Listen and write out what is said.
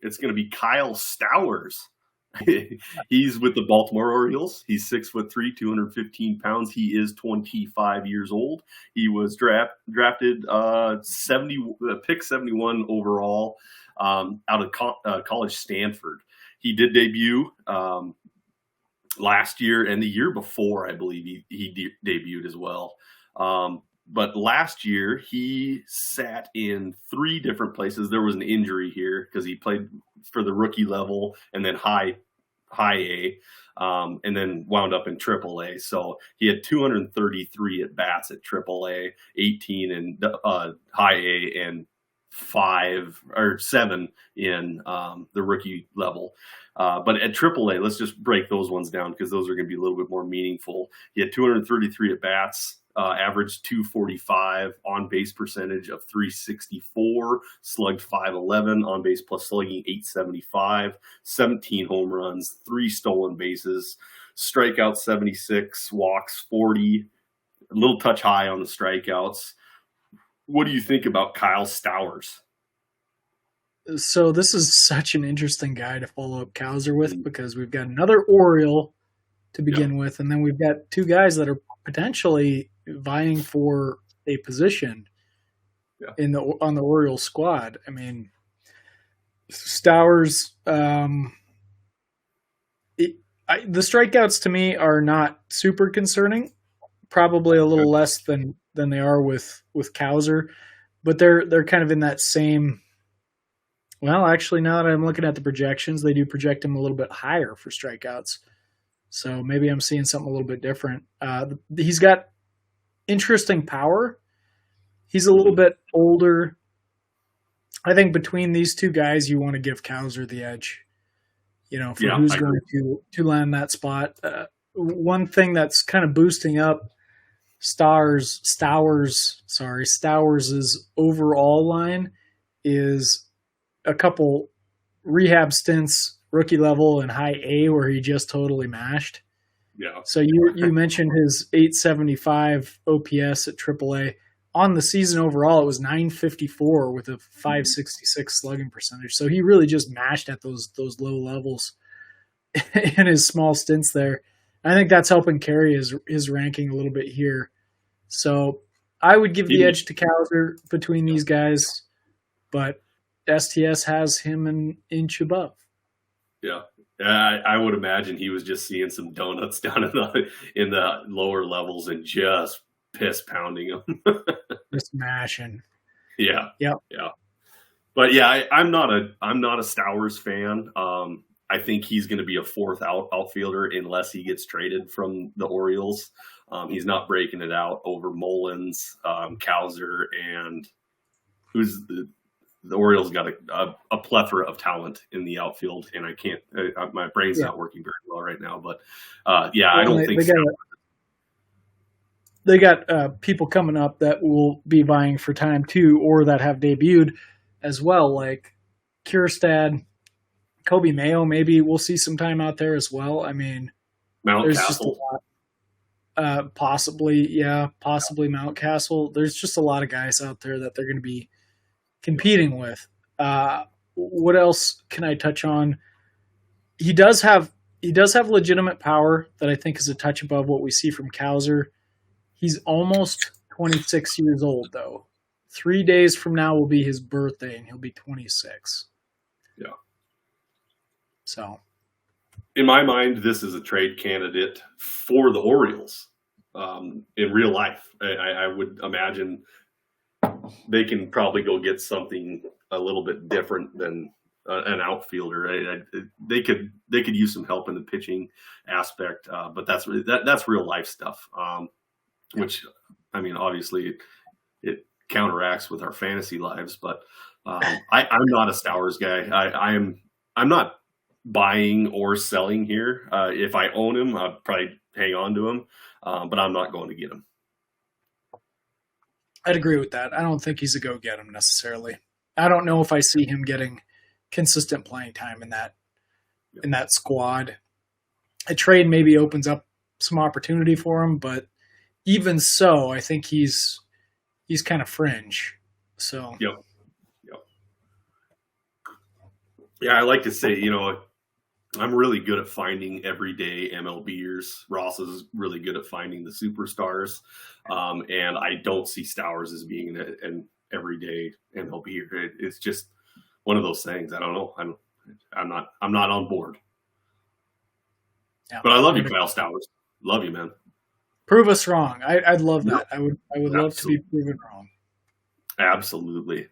It's going to be Kyle Stowers. He's with the Baltimore Orioles. He's 6'3", 215 pounds. He is 25 years old. He was drafted pick 71 overall out of college Stanford. He did debut last year and the year before, I believe he debuted as well. But last year he sat in 3 different places. There was an injury here because he played for the rookie level and then high A, and then wound up in Triple A. So he had 233 at bats at Triple A, 18 in high A, and 5 or 7 in the rookie level. But at AAA, let's just break those ones down because those are going to be a little bit more meaningful. He had 233 at bats, averaged 245, on base percentage of 364, slugged 511, on base plus slugging 875, 17 home runs, 3 stolen bases, strikeouts 76, walks 40, a little touch high on the strikeouts. What do you think about Kyle Stowers? So this is such an interesting guy to follow up Cowser with because we've got another Oriole to begin with, and then we've got 2 guys that are potentially vying for a position on the Orioles squad. I mean, Stowers, the strikeouts to me are not super concerning. Probably a little less than they are with Cowser, but they're kind of in that same. Well, actually, now that I'm looking at the projections, they do project him a little bit higher for strikeouts. So maybe I'm seeing something a little bit different. He's got interesting power. He's a little bit older. I think between these 2 guys, you want to give Cowser the edge. For who's going to land that spot. One thing that's kind of boosting up Stowers' overall line is a couple rehab stints, rookie level and high A, where he just totally mashed. Yeah. So you mentioned his 875 OPS at AAA. On the season overall, it was 954 with a 566 slugging percentage. So he really just mashed at those low levels in his small stints there. I think that's helping carry his ranking a little bit here. So I would give the edge to Cowser between these guys, but STS has him an inch above. Yeah. I would imagine he was just seeing some donuts down in the lower levels and just piss pounding them. Just mashing. Yeah. Yep. Yeah. But yeah, I'm not a Stowers fan. I think he's going to be a 4th outfielder unless he gets traded from the Orioles. He's not breaking it out over Mullins, Cowser, and who's the Orioles got a plethora of talent in the outfield, and I can't. My brain's not working very well right now. But I don't think they got people coming up that will be vying for time too, or that have debuted as well, like Kierstad, Kobe Mayo. Maybe we'll see some time out there as well. I mean, Mountcastle. Just a lot. Possibly Mountcastle. There's just a lot of guys out there that they're going to be competing with. What else can I touch on? He does have legitimate power that I think is a touch above what we see from Cowser. He's almost 26 years old, though. 3 days from now will be his birthday, and he'll be 26. Yeah. So, in my mind, this is a trade candidate for the Orioles. In real life, I would imagine they can probably go get something a little bit different than an outfielder. They could use some help in the pitching aspect, but that's real life stuff. Which, I mean, obviously it counteracts with our fantasy lives. But I'm not a Stowers guy. I'm not buying or selling here. If I own him, I'd probably hang on to him, but I'm not going to get him. I'd agree with that. I don't think he's a go get him necessarily. I don't know if I see him getting consistent playing time in that squad. A trade maybe opens up some opportunity for him, but even so, I think he's kind of fringe. So Yep. Yeah, I like to say, I'm really good at finding everyday MLBers. Ross is really good at finding the superstars, and I don't see Stowers as being an everyday MLBer. It's just one of those things. I don't know. I'm not on board. Yeah. But I love you, Kyle Stowers. Love you, man. Prove us wrong. I'd love that. I would love to be proven wrong. Absolutely.